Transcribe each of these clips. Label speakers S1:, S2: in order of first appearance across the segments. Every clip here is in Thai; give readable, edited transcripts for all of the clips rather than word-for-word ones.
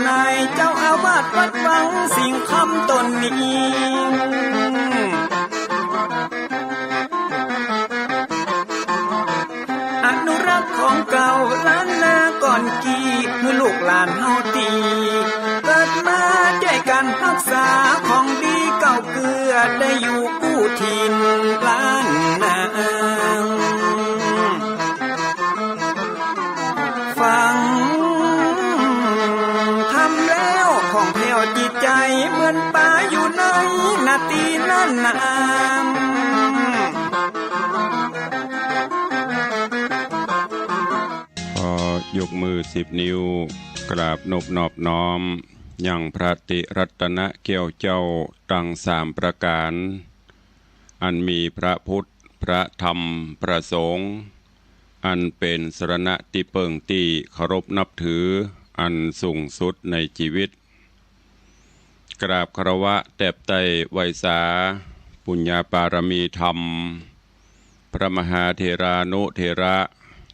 S1: นายเจ้าอาวาสวัดวังสิงคำตนนี้อนุรักษ์ของเก่าล้านนาก่อนกี่เมื่อลูกหลานเฮาตีเกิดมาด้วยกันรักษาของดีเก่าเกลือได้อยู่กู้ถิ่นล้านนาฟังทำแล้วของแผ่วจิตใจเหมือนป่าอยู่ในนาทีนั้นน
S2: ยกมือ10 นิ้วกราบนบนอบน้อมยังพระติรัตนเกี่ยวเจ้าตั้ง3 ประการอันมีพระพุทธพระธรรมพระสงฆ์อันเป็นสรณะที่เปิ่งที่เคารพนับถืออันสูงสุดในชีวิตกราบคารวะแตบไตไวสาปุญญาปารมีธรรมพระมหาเถรานุเถระ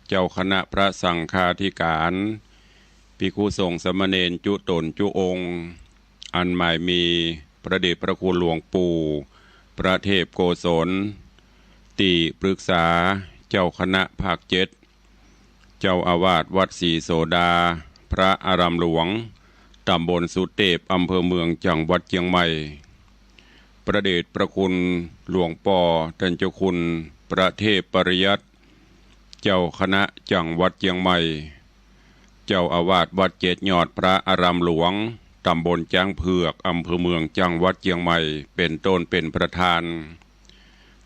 S2: เจ้าคณะพระสังฆาธิการภิกขุสงฆ์สามเณรจุตนจุองค์อันหมายมีพระเดชพระคุณหลวงปู่พระเทพโกศลติปรึกษาเจ้าคณะภาค7เจ้าอาวาสวัดศรีโสดาพระอารามหลวงตำบลสุเทพอำเภอเมืองจังหวัดเชียงใหม่พระเดชพระคุณหลวงป่อท่านเจ้าคุณพระเทพปริยัติเจ้าคณะจังหวัดเชียงใหม่เจ้าอาวาสวัดเจดยอดพระอารามหลวงตำบลจ้างเผือกอำเภอเมืองจังหวัดเชียงใหม่เป็นต้นเป็นประธาน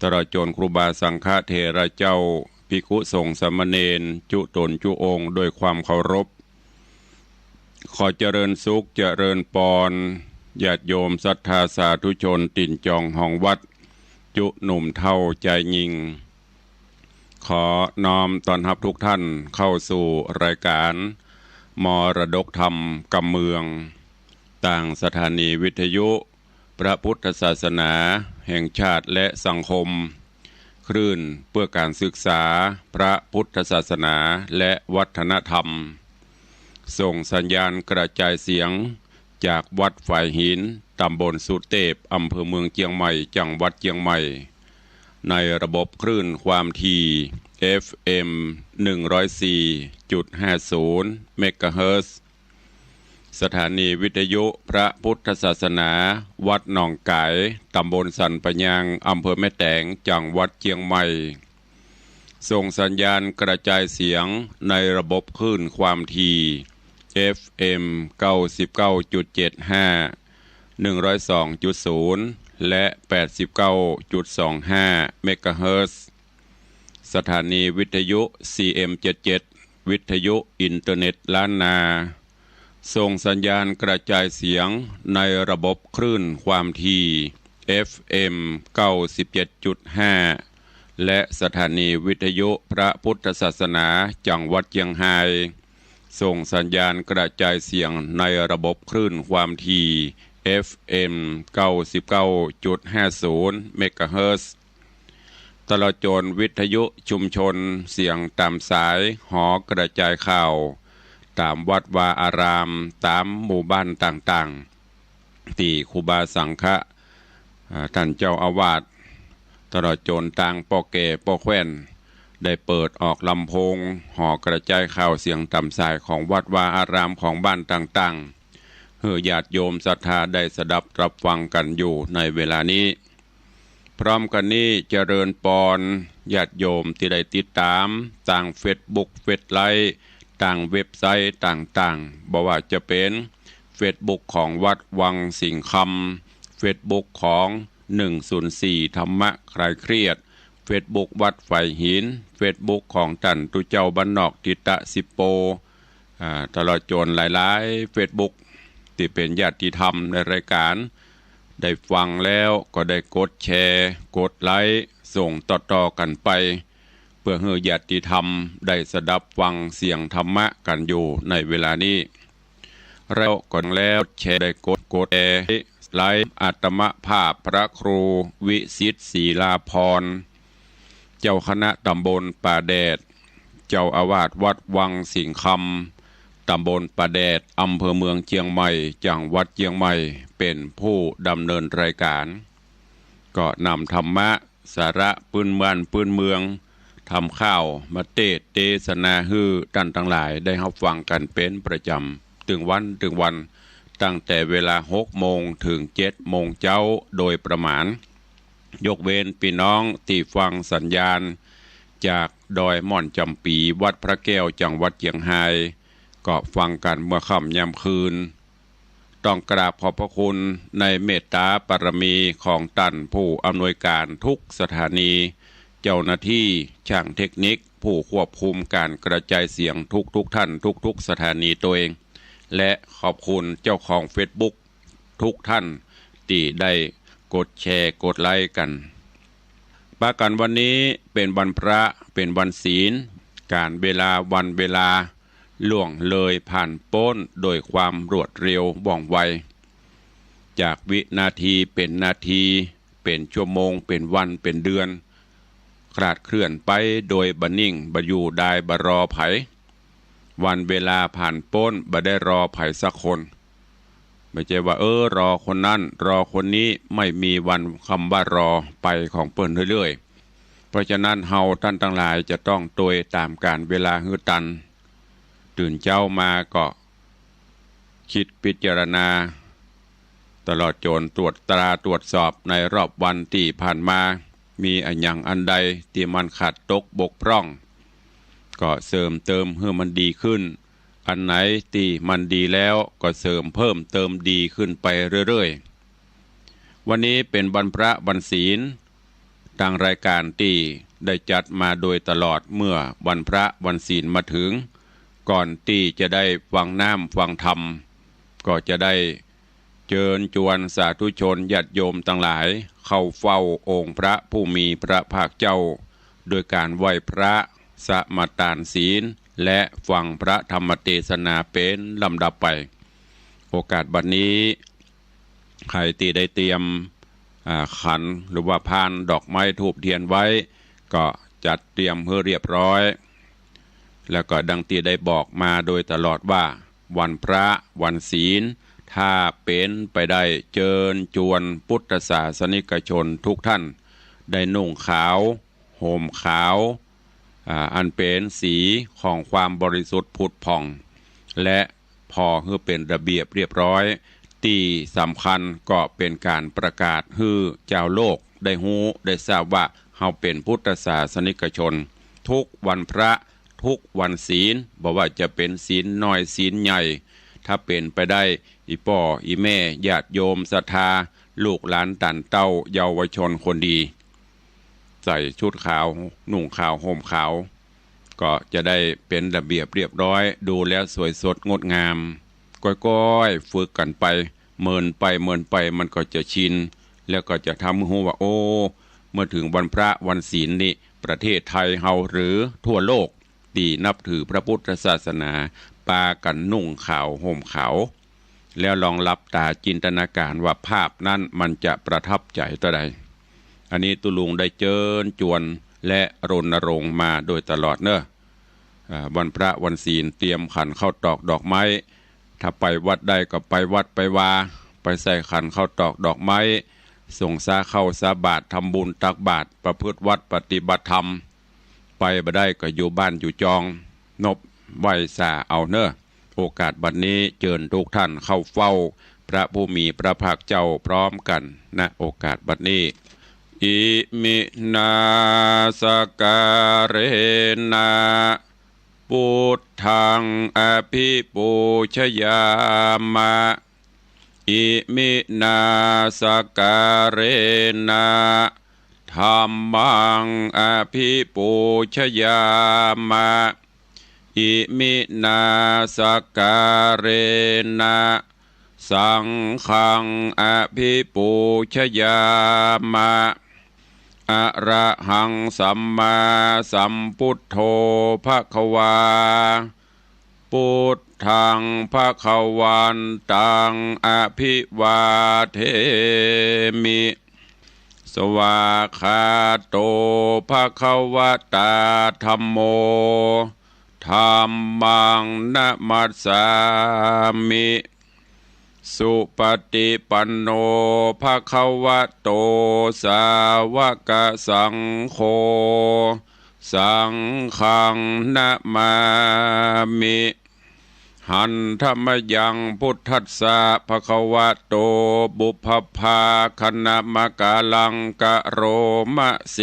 S2: ตลอดจนครูบาสังฆเถระเจ้าภิกขุสงฆ์สามเณรจุตนจุองค์โดยความเคารพขอเจริญสุขเจริญปอนญาติโยมศรัทธาสาธุชนติ่นจองห้องวัดจุหนุ่มเท่าใจยิงขอน้อมต้อนรับทุกท่านเข้าสู่รายการมรดกธรรมกำเมืองต่างสถานีวิทยุพระพุทธศาสนาแห่งชาติและสังคมคลื่นเพื่อการศึกษาพระพุทธศาสนาและวัฒนธรรมส่งสัญญาณกระจายเสียงจากวัดฝ่ายหินตำบลสุเทพอำเภอเมืองเชียงใหม่จังหวัดเชียงใหม่ในระบบคลื่นความถี่ FM 104.50 เมกะเฮิรตซ์สถานีวิทยุพระพุทธศาสนาวัดหนองไก่ตำบลสันปะยางอำเภอแม่แตงจังหวัดเชียงใหม่ส่งสัญญาณกระจายเสียงในระบบคลื่นความถี่ FM 99.75 102.0 และ 89.25 เมกะเฮิรตซ์สถานีวิทยุ CM77 วิทยุอินเทอร์เน็ตล้านนาส่งสัญญาณกระจายเสียงในระบบคลื่นความถี่ FM 97.5 และสถานีวิทยุพระพุทธศาสนาจังหวัดเชียงรายส่งสัญญาณกระจายเสียงในระบบคลื่นความถี่ FM 99.50 เมกะเฮิรตซ์ตลอดจนวิทยุชุมชนเสียงตามสายหอกระจายข่าวตามวัดวาอารามตามหมู่บ้านต่างๆที่ครูบาสังฆะท่านเจ้าอาวาสตลอดจนต่างปอเกปอแคว้นได้เปิดออกลำโพงหอกระจายข่าวเสียงต่ำสายของวัดวาอารามของบ้านต่างๆเพื่อญาติโยมศรัทธาได้สดับรับฟังกันอยู่ในเวลานี้พร้อมกันนี้เจริญปอนญาติโยมที่ได้ติดตามต่างเฟซบุ๊กเฟซไลฟ์ต่างเว็บไซต์ต่างๆบอกว่าจะเป็นเฟซบุ๊กของวัดวังสิงคำเฟซบุ๊กของ104ธรรมะคลายเครียดเฟซบุ๊กวัดไฟหินเฟซบุ๊กของตันตุเจ้าบ้านนอกทิตะสิโปตลอดจนหลายๆเฟซบุ๊กที่เป็นญาติธรรมในรายการได้ฟังแล้วก็ได้กดแชร์กดไลค์ส่งต่อๆกันไปเพื่อให้ญาติธรรมได้สดับฟังเสียงธรรมะกันอยู่ในเวลานี้เราก่อนแล้วแชร์ได้กดแชร์ไลฟ์อัตมภาพพระครูวิสิทธิ์ศรีลาภรณ์เจ้าคณะตำบลป่าแดดเจ้าอาวาสวัดวังสิงคำ ตำบลปะแดดอำเภอเมืองเชียงใหม่จังหวัดเชียงใหม่เป็นผู้ดำเนินรายการก็นำธรรมะสาระปืนบ้านปืนเมืองทำข้าวมาเทศนาฮือท่านทั้งหลายได้รับฟังกันเป็นประจำถึงวันตั้งแต่เวลา6 โมงถึง7 โมงเจ้าโดยประมาณยกเว้นพี่น้องที่ฟังสัญญาณจากดอยม่อนจำปีวัดพระแก้วจังหวัดเชียงรายก็ฟังกันเมื่อค่ำยามคืนต้องกราบขอบพระคุณในเมตตาปรมีของท่านผู้อำนวยการทุกสถานีเจ้าหน้าที่ช่างเทคนิคผู้ควบคุมการกระจายเสียงทุกท่านทุกสถานีตัวเองและขอบคุณเจ้าของ Facebook ทุกท่านที่ได้กดแชร์กดไลค์กันปากันวันนี้เป็นวันพระเป็นวันศีลการเวลาวันเวลาล่วงเลยผ่านพ้นโดยความรวดเร็วว่องไวจากวินาทีเป็นนาทีเป็นชั่วโมงเป็นวันเป็นเดือนคลาดเคลื่อนไปโดยบันิ่งบอยู่ได้บรอไผวันเวลาผ่านพ้นบ่ได้รอไผสักคนไม่ใช่ว่ารอคนนั้นรอคนนี้ไม่มีวันคำว่ารอไปของเปิ้นเรื่อยๆเพราะฉะนั้นเฮาท่านทั้งหลายจะต้องโดยตามการเวลาฮือตันตื่นเช้ามาก็คิดพิจารณาตลอดจนตรวจสอบในรอบวันที่ผ่านมามีอันใดที่มันขาดตกบกพร่องก็เสริมเติมให้มันดีขึ้นอันไหนที่มันดีแล้วก็เสริมเพิ่มเติมดีขึ้นไปเรื่อยๆวันนี้เป็นวันพระวันศีลทางรายการที่ได้จัดมาโดยตลอดเมื่อวันพระวันศีลมาถึงก่อนที่จะได้ฟังน้ำฟังธรรมก็จะได้เชิญชวนสาธุชนญาติโยมทั้งหลายเข้าเฝ้าองค์พระผู้มีพระภาคเจ้าโดยการไหว้พระสมาทานศีลและฟังพระธรรมเทศนาเป็นลำดับไปโอกาสบัดนี้ใครที่ได้เตรียมขันหรือว่าพานดอกไม้ธูปเทียนไว้ก็จัดเตรียมเพื่อเรียบร้อยแล้วก็ดังที่ได้บอกมาโดยตลอดว่าวันพระวันศีลถ้าเป็นไปได้เชิญชวนพุทธศาสนิกชนทุกท่านได้นุ่งขาวห่มขาวอันเป็นสีของความบริสุทธิ์ผุดผ่องและพอให้เป็นระเบียบเรียบร้อยที่สำคัญก็เป็นการประกาศให้เจ้าโลกได้ฮู้ได้ทราบว่าเฮาเป็นพุทธศาสนิกชนทุกวันพระทุกวันศีลบอกว่าจะเป็นศีลน้อยศีลใหญ่ถ้าเป็นไปได้อีพ่ออีแม่ญาติโยมศรัทธาลูกหลานตันเต้าเยาวชนคนดีใส่ชุดขาวนุ่งขาวห่มขาวก็จะได้เป็นระเบียบเรียบร้อยดูแล้วสวยสดงดงามก้อยๆฝึกกันไปเมินไปมันก็จะชินแล้วก็จะทำให้รู้ว่าเมื่อถึงวันพระวันศีลนี้ประเทศไทยเฮาหรือทั่วโลกที่นับถือพระพุทธศาสนาปากันนุ่งขาวห่มขาวแล้วลองหลับตาจินตนาการว่าภาพนั้นมันจะประทับใจต่อใดอันนี้ตุลุงได้เชิญชวนและรณรงค์มาโดยตลอดเนอะวันพระวันศีลเตรียมขันข้าวตอกดอกไม้ถ้าไปวัดได้ก็ไปวัดไปวาไปใส่ขันข้าวตอกดอกไม้ส่งสาเข้าสาบาตรทำบุญตักบาตรประพฤติวัดปฏิบัติธรรมไปบ่ได้ก็อยู่บ้านอยู่จองนบไหวสาเอาเนอะโอกาสบัดนี้เชิญทุกท่านเข้าเฝ้าพระผู้มีพระภาคเจ้าพร้อมกันณโอกาสบัดนี้อิมินาสการเนะพุทธังอภิปูชยามะอิมินาสการเนะธัมมังอภิปูชยามะอิมินาสการเนะสังฆังอภิปูชยามะอะระหังสัมมาสัมพุทโธภควาพุทธังภควันตังอภิวาเทมิสวากขาโตภควตาธัมโมธ ธัมมังนะมัสสามิสุปฏิปันโนภะคะวะโตสาวกสังโฆสังฆังนะมามิหันธรรมยังพุทธัสสะภะคะวะโตบุพพาคณมกาลังกะโรมะเส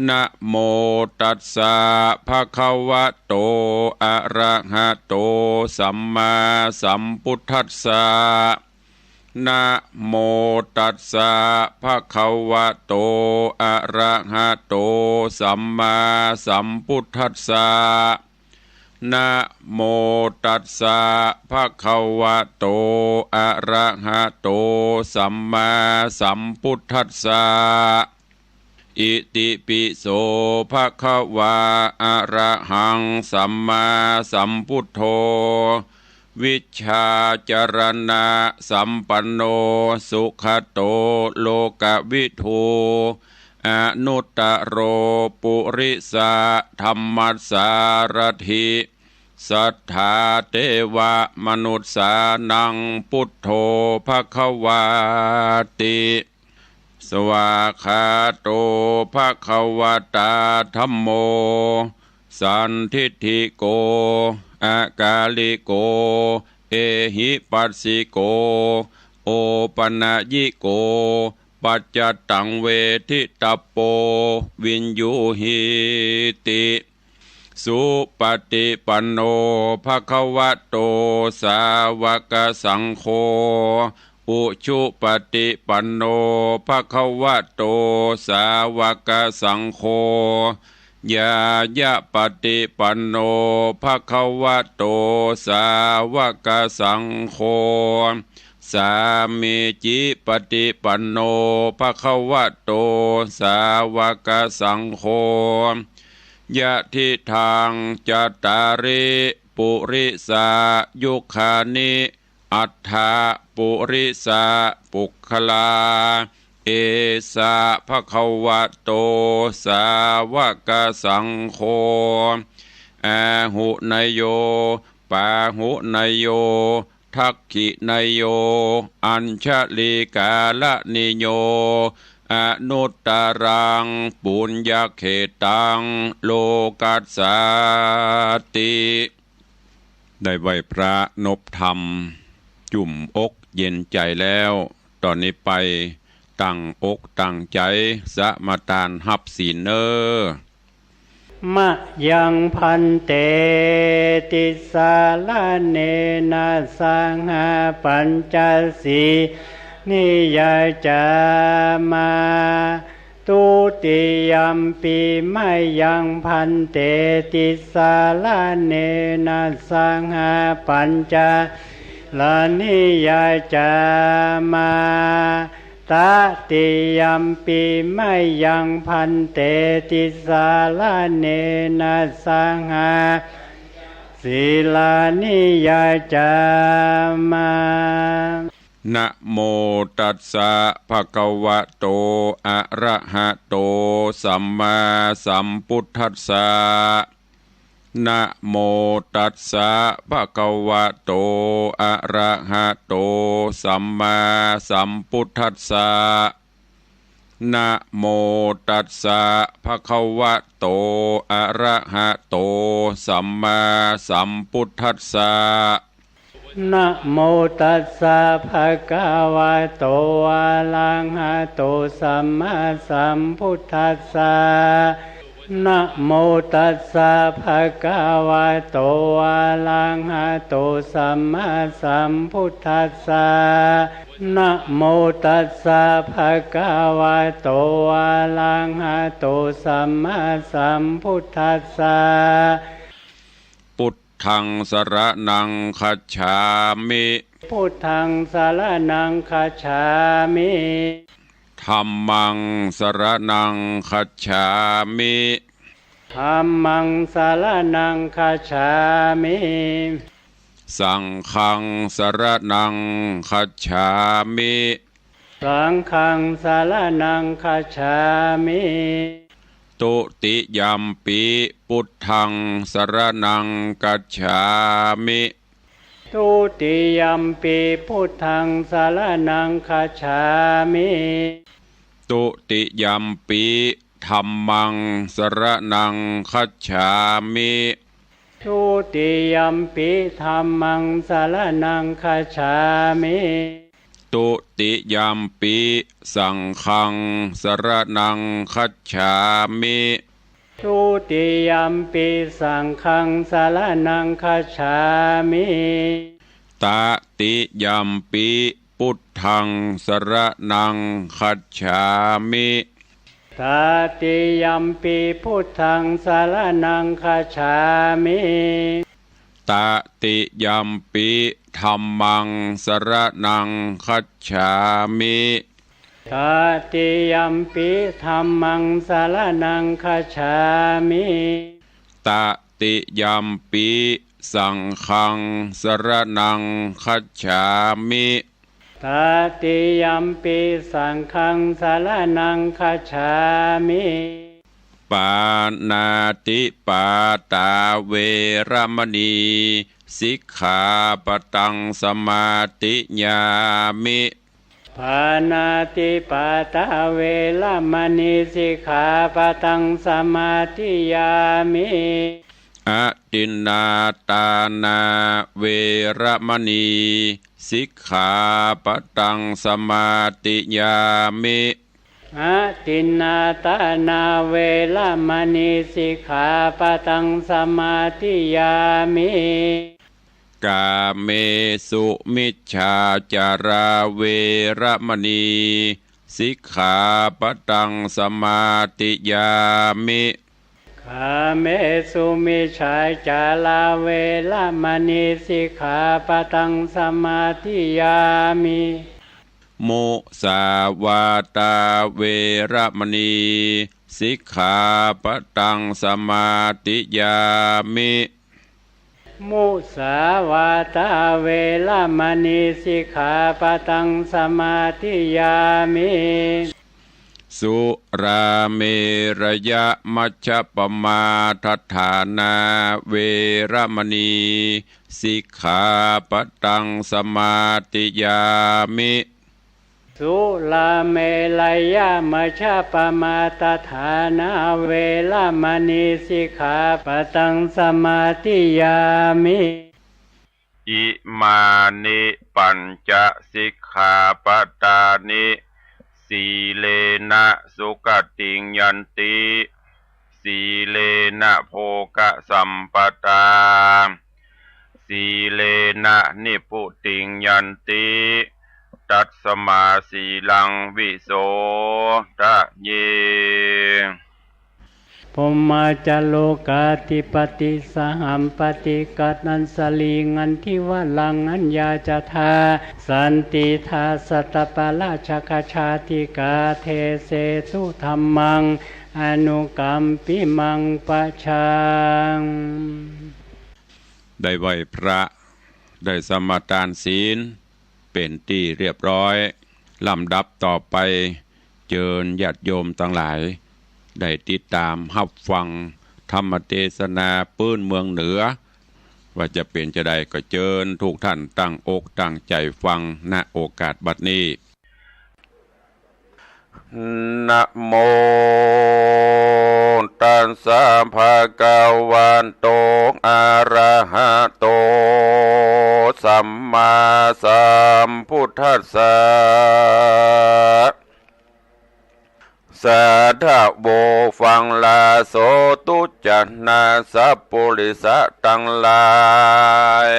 S2: นะโมตัสสะภะคะวะโตอะระหะโตสัมมาสัมพุทธัสสะนะโมตัสสะภะคะวะโตอะระหะโตสัมมาสัมพุทธัสสะนะโมตัสสะภะคะวะโตอะระหะโตสัมมาสัมพุทธัสสะอิติปิโสภะคะวะอะระหังสัมมาสัมพุทโธวิชชาจรณะสัมปันโนสุขโตโลกวิทูอนุตตโรปุริสะธัมมัสสารถิสัทธาเทวมนุษสานังพุทโธภคะวาติสวากขาโตภคะวตาธัมโมสันทิฏฐิโกอากาลิโกเอหิปัสสิโกโอปนะยิโกปัจจตังเวทิตปโปวินยูหิติสุปฏิปันโนภะคะวะโตสาวกสังโฆอุชุปฏิปันโนภะคะวะโตสาวกสังโฆยายะปฏิปันโนภะคะวะโตสาวกสังโฆสามีจิปฏิปันโนภะคะวะโตสาวกสังโฆยะทิทางจัตตาริปุริสายุคานิอัฏฐาปุริสาปุคลาเอสะภะคะวะโตสาวกสังโฆอาหุนยโยปาหุนยโยทักขินยโยอัญชลิกาลนิโยอนุตตรังปุญญเขตังโลกัสสาติได้ไหวพระนบธรรมจุ่มอกเย็นใจแล้วตอนนี้ไปตั้งอกตั้งใจสมาทานหับศีลเนอ
S3: มะยังพันเตติสาลาเนนะสังหาปัญจสีนิยจามาตุติยัมปีมะยังพันเตติสาลาเนนะสังหาปัญจลานิยจามาตติยัมปีมะยังพันเตติสาลาเนนะสังหาศีลานิยจามา
S2: นะโมตัสสะภะคะวะโตอะระหะโตสัมมาสัมพุทธัสสะนะโมตัสสะภะคะวะโตอะระหะโตสัมมาสัมพุทธัสสะนะโมตัสสะภะคะวะโตอะระหะโตสัมมาสัมพุทธัสสะ
S3: นะโมตัสสะภะคะวะโตอะระหะโตสัมมาสัมพุทธัสสะนะโมตัสสะภะคะวะโตอะระหะโตสัมมาสัมพุทธัสสะนะโมตัสสะภะคะวะโตอะระหะโตสัมมาสัมพุทธัสสะ
S2: พุทธังสรณังคัจฉามิ
S3: พุทธังสรณังคัจฉามิ
S2: ธัมมังสรณังคัจฉามิ
S3: ธัมมังสรณังคัจฉามิ
S2: สังฆังสรณังคัจฉามิ
S3: สังฆังสรณังคัจฉามิ
S2: ตุติยัมปิพุทธังสรณังกัจฉามิ
S3: ทุติยัมปิพุทธังสารนังคัจฉามิ
S2: ตุติยัมปิธัมมังสรณังคัจฉามิ
S3: ทุติยัมปิธัมมังสารนังคัจฉามิ
S2: ตุติยัมปิสังฆังสรณังคัจฉามิ
S3: ทุติยัมปิสังฆังสารนังคัจฉามิ
S2: ตติยัมปิพุทธังสรณังคัจฉามิ
S3: ตติยัมปิพุทธังสารนังคัจฉามิ
S2: ตติยัมปิธัมมังสรณังคัจฉามิ
S3: ตติยัมปิธัมมังสารนังคัจฉามิ
S2: ตติยัมปิสังฆังสรณังคัจฉามิ
S3: ตติยัมปิสังฆังสารนังคัจฉามิ
S2: ปานาติปาตาเวรมณีสิกขาปตังสมาติญามิ
S3: ปานาติปาตาเวรมณีสิกขาปตังสมาธิยามิ
S2: อตินนาตานาเวรมณีสิกขาปตังสมาติยามิ
S3: อตินนาตานาเวรมณีสิกขาปตังสมาธิยามิ
S2: กาเมสุมิจฉาจาราเวรมณีสิกขาปตังสมาติยามิ
S3: กาเมสุมิจฉาจาราเวรมณีสิกขาปตังสมาธิยามิ
S2: มุสาวาตาเวรมณีสิกขาปตังสมาติยามิ
S3: มุสาวาตาเวรมณีสิกขาปตังสมาธิยามิ
S2: สุราเมรยมัชฌัปปมาทัฏฐานาเวรมณีสิกขาปตังสมาติยามิ
S3: สุราเมรยมัชฌัปปมาทัฏฐานาเวรมณีสิกขาปตังสมาธิยามิ
S2: อิมานิปัญจสิกขาปตานิสีเลนะสุขติงยันติสีเลนะโภคสัมปตาสีเลนะนิพุติงยันติตัสสมาสีลังวิโสทะเย
S3: พมมาจโลกาติปติสหัมปติกัตนันสลีงันทิวลังอัญญาจทาสันติทาสัตปะราชคชาติกาเทเสตุธรรมังอนุกัมปิมังปะชัง
S2: ได้ไหวพระได้สมาทานศีลเป็นที่เรียบร้อยลำดับต่อไปเชิญญาติโยมทั้งหลายได้ติดตามรับฟังธรรมเทศนาปื้นเมืองเหนือว่าจะเป็นจะได้ก็เชิญทุกท่านตั้งอกตั้งใจฟังณโอกาสบัดนี้นะโมตัสสะภะคะวะโตอะระหะโตสัมมาสัมพุทธัสสะสัทธะโวฟังลาโสตุจันนาสัพปุริสะตังหลาย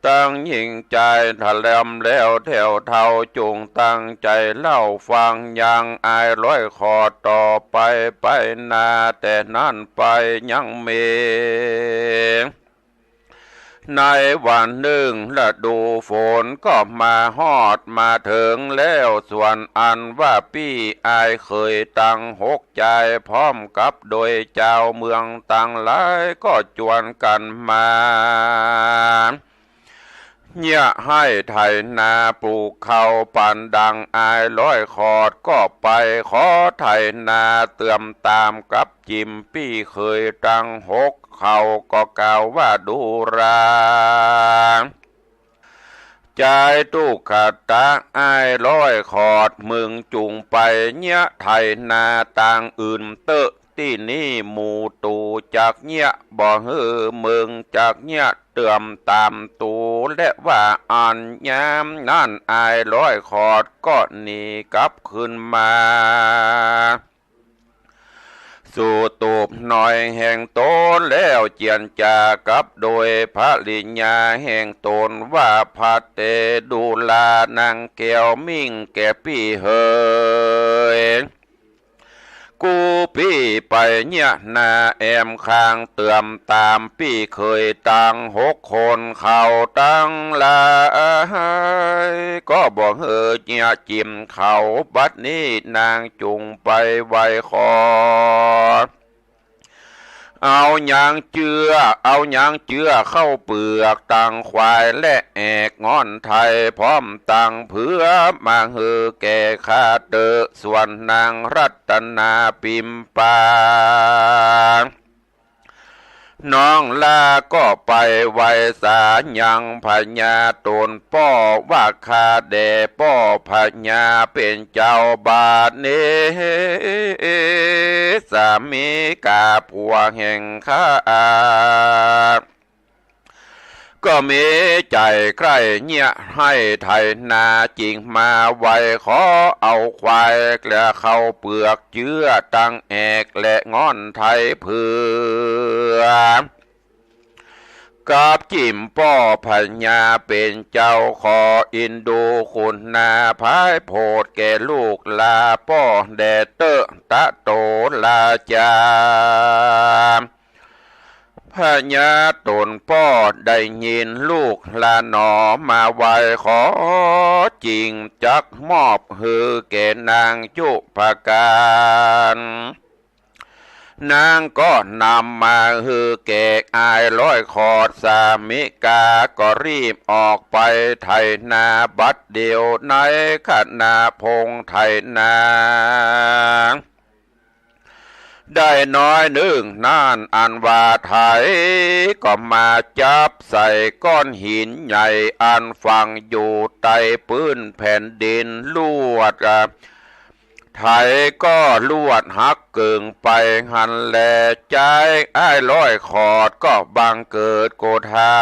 S2: ตั้งยิ่งใจทะเลมแล้วแถวเท่าจุงตั้งใจเล่าฟังยังอายร้อยขอต่อไปไปนาแต่นั่นไปยังเมในวันหนึ่งฤดูฝนก็มาฮอดมาถึงแล้วส่วนอันว่าพี่อายเคยตั้งหกใจพร้อมกับโดยเจ้าเมืองต่างหลายก็จวนกันมา
S4: เนี่ยให้ไถนาปลูกเขาปันดังอายร้อยขอดก็ไปขอไถนาเติมตามกับจิมปี้เคยตั้งหกเขาก็กล่าวว่าดูราใจตุกขตาอายร้อยขอดมึงจุงไปเนี่ยไถนาต่างอื่นเตอะที่นี่หมู่ตูจากเนี่ยบ่เฮือมึงจากเนี่ยเติมตามตูและว่าอ่านยามนั่นอายร้อยขอดก็หนีกลับขึ้นมาสู่ตูบหน่อยแห่งตนแล้วเจียนจากับโดยพระลิญญาแห่งตนว่าพัดเตดูลานางแก้วมิ่งแก่พี่เฮยกูพี่ไปเนี่ยนาแอมข้างเตือมตามพี่เคยตั้งหกคนเขาตั้งลายก็บอกเฮอเนี่ยจิมเขาบัดนี้นางจุงไปไว้คอเอายางเจือเข้าเปลือกตังควายและแอกงอนไทยพร้อมตังเพื่อมาเฮือแก่ข้าเตอส่วนนางรัตนาปิมปาน้องลาก็ไปไว้สายังพญาตนป้อว่าคาแด่ป้อพญาเป็นเจ้าบาทเนสามีกาผัวแห่งข้าก็มีใจใครเนี่ยให้ไทยนาจริงมาไว้ขอเอาควายและเข้าเปลือกเจื้อตั้งแอกและงอนไทยเพื่อกับจิมป้อพญาเป็นเจ้าขออินดูคุณนาพายโพดแก่ลูกลาป้อแดเตอตะโตลาจาพญาตนป้อได้ยินลูกลาหนอมาไว้ขอจริงจักมอบฮือแก่นางจุภการนางก็นำมาฮือแก่อายร้อยขอดสามิกาก็รีบออกไปไถนาบัดเดียวในขณะพงไถนาได้น้อยหนึ่งน่านอันว่าไทยก็มาจับใส่ก้อนหินใหญ่อันฝังอยู่ใต้พื้นแผ่นดินลวดไทยก็ลวดหักเกิงไปหันแลใจไอ้ร้อยขอดก็บังเกิดโกธา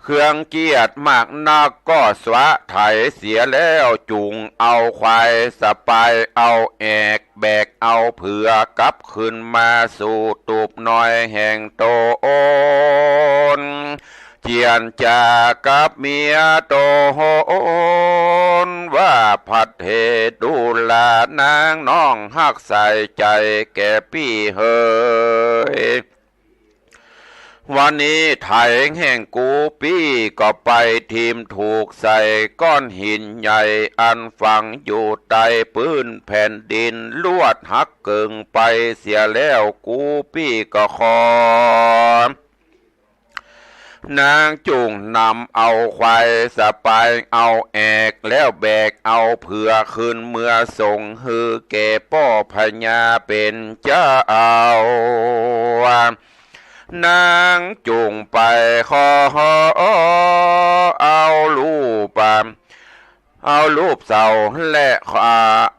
S4: เครื่องเกียรติมากนักก็สวะไถเสียแล้วจุงเอาควายสปายเอาแอกแบกเอาเผือกกลับขึ้นมาสู่ตูบน้อยแห่งโตโอนเจียนจากับเมียโตโหนว่าพัดเหตุดูลานางน้องหักใส่ใจแก่พี่เฮยวันนี้ไถแห่งกูปี้ก็ไปทีมถูกใส่ก้อนหินใหญ่อันฝังอยู่ใต้พื้นแผ่นดินลวดหักเกิงไปเสียแล้วกูปี้ก็ขอนางจุงนำเอาควายสปายเอาแอกแล้วแบกเอาเผื่อขึ้นเมื่อส่งฮือแก่ป้อพญาเป็นเจ้าานางจุงไปขอเอารูปเอารูปเสาและ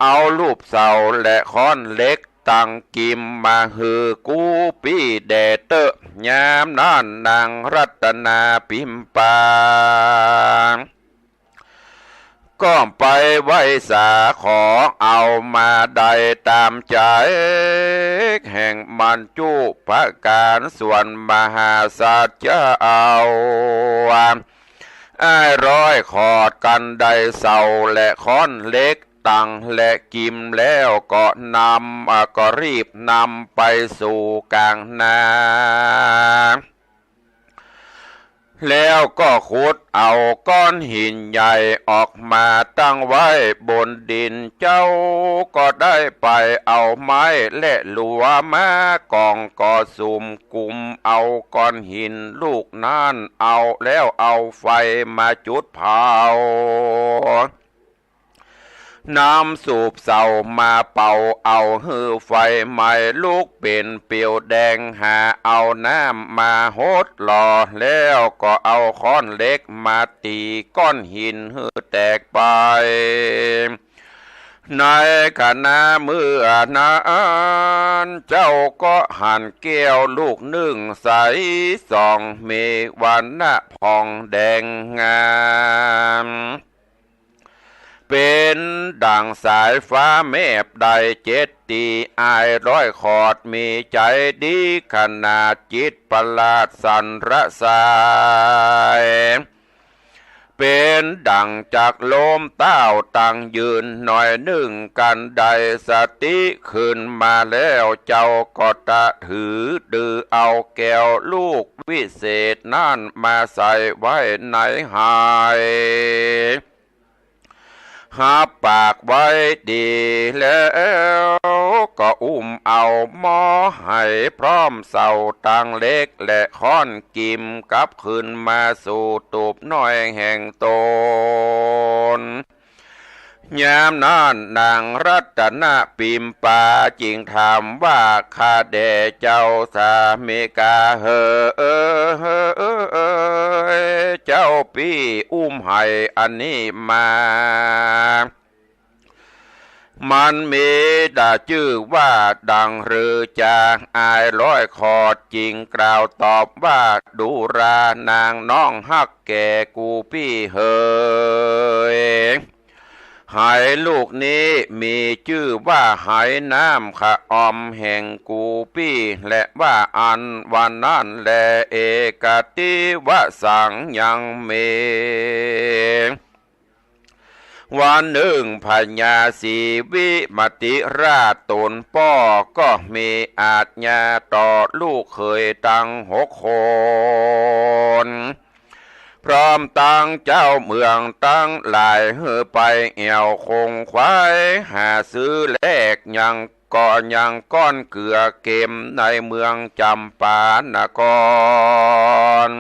S4: เอารูปเสาและค้อนเล็กตั้งกิมมาฮือกูปี้แดเตอยามนั่นนางรัตนาปิมปาก็ไปไว้สาขอเอามาได้ตามใจแห่งมันจุปการส่วนมหาศาลเจ้าไอ้ร้อยขอดกันได้เสาและค้อนเล็กตั้งและกิมแล้วก็ก็รีบนำไปสู่กลางนา แล้วก็ขุดเอาก้อนหินใหญ่ออกมาตั้งไว้บนดินเจ้าก็ได้ไปเอาไม้และลัวมากองก่อสุมกุมเอาก้อนหินลูกนั้นเอาแล้วเอาไฟมาจุดเผาน้ำสูบเสามาเป่าเอาหือไฟไหม้ลูกเป็นเปียวแดงหาเอาน้ำมาโหดหล่อแล้วก็เอาค้อนเล็กมาตีก้อนหินหือแตกไปในขณะเมื่อนั้นเจ้าก็หั่นแก้วลูกหนึ่งใสส่องเมวันหน้าพองแดงงามเป็นดังสายฟ้าแมบใดเจ็ดตีอายร้อยขอดมีใจดีขนาดจิตประหลาดสันระสายเป็นดังจากลมเต้าตั้งยืนหน่อยหนึ่งกันใดสติขึ้นมาแล้วเจ้าก็ตะถือดือเอาแก้วลูกวิเศษนั่นมาใส่ไว้ในหายหาปากไว้ดีแล้วก็อุ้มเอาหม้อให้พร้อมเสาตังเล็กและค้อนกิมกับขึ้นมาสู่ตูบน้อยแห่งตนยามนั้นนางรัตนปิมปาจิงถามว่าข้าแด่เจ้าสาเมกาเจ้าพี่อุ้มให้อันนี้มามันมีดาชื่อว่าดังหรือจางอายร้อยคอดจริงกล่าวตอบว่าดูรานางน้องฮักแก่กูพี่เฮยหายลูกนี้มีชื่อว่าหายน้ำขะออมแห่งกูปี้และว่าอันวันนั้นแลเอกติวสังยังเมวันหนึ่งพญาสีวิมติราชตนป้อก็มีอาจญาต่อลูกเคยตั้ง6 คนพร้อมตั้งเจ้าเมืองตั้งหลายเฮือไปเอวคงควายหาซื้อแลกยังก่อยังก้อนเกลือเกมในเมืองจำปานคร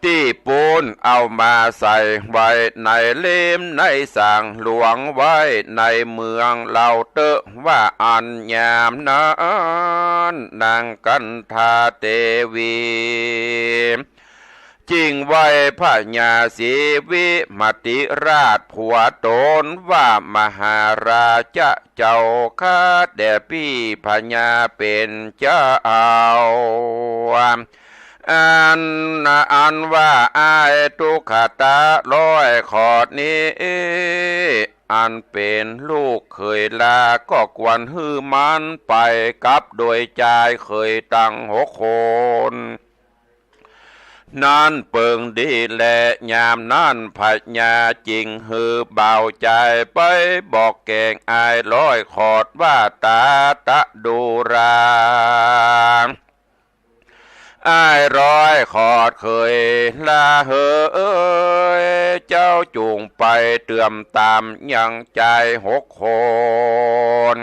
S4: ที่ปูนเอามาใส่ไว้ในเล่มในสั่งหลวงไว้ในเมืองเราเตอะว่าอันยามนั้นนางกันธาเตวีจริงไว้พระญาสีวิมติราชผัวตนว่ามหาราชเจ้าข้าแด่พี่พญาเป็นเจ้าอันว่าอายทุกขตาร้อยขอดนี้อันเป็นลูกเคยลาก็กวนฮือมันไปกับโดยใจเคยตั้ง6 คนนั่นเปิงดีและยามนั่นพญาจริงฮือเบาใจไปบอกแกงอายร้อยขอดว่าตาตะดูราอายร้อยขอดเคยลาเยเจ้าจูงไปเตื่อมตามยังใจ6 คน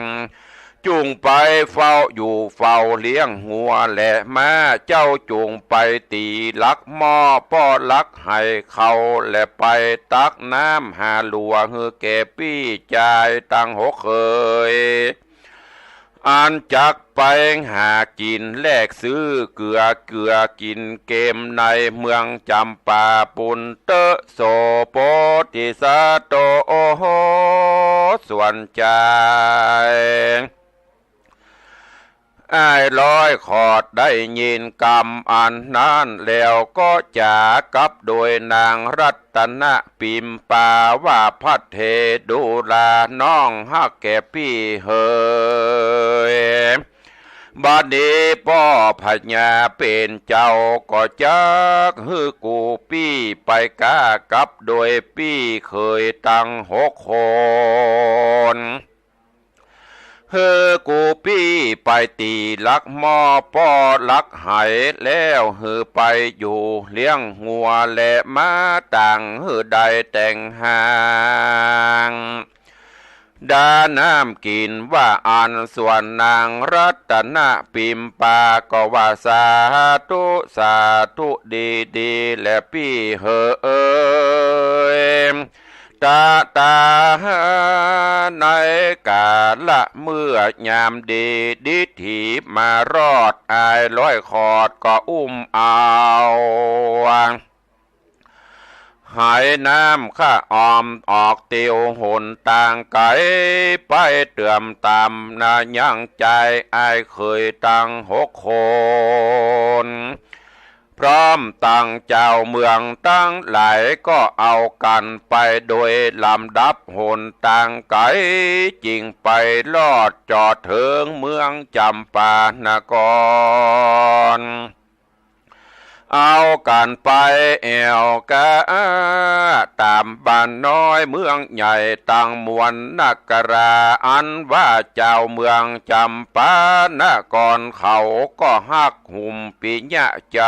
S4: จูงไปเฝ้าอยู่เฝ้าเลี้ยงหัวและม้าเจ้าจูงไปตีลักหม้อป้อลักให้เขาและไปตักน้ำหาหลัวเฮือแก่ปี้ใจตั้ง6 เคยอันจักไปหากินแลกซื้อเกลือกินเกมในเมืองจำปาปุนเตโสโปติสาโตโอโหส่วนใจอายร้อยขอดได้ยินกรรมอันนั้นแล้วก็จากกับโดยนางรัตนปิมปาว่าพัดเทดูลาน้องฮักแก่พี่เฮยบัดนี้พ่อพญาเป็นเจ้าก็จักฮือกูปี้ไปกากับโดยปี้เคยตั้ง6 คน เฮอกูปี้ไปตีลักหม้อป้อลักไหแล้วเฮอไปอยู่เลี้ยงงัวและม้าต่างเฮอใดแต่งหางดาน้ำกินว่าอันส่วนนางรัตนปิมปาก็ว่าสาธุสาธุดีดีและพี่เฮอเอ้ยตาในกาละเมื่อยามดีดิถีมารอดอายร้อยขอดก็อุ้มเอาหายน้ำข้าออมออกเตียวหนต่างไกลไปเตื่อมตามนายังใจอายเคยตั้ง6 คนพร้อมตั้งเจ้าเมืองตั้งหลายก็เอากันไปโดยลำดับหนต่างไกลจริงไปลอดจอดถึงเมืองจำปานกรเอากันไปแอวกะตามบ้านน้อยเมืองใหญ่ตั้งมวลนักราอันว่าเจ้าเมืองจำปานกรเขาก็ฮักหุ่มปิญะใจ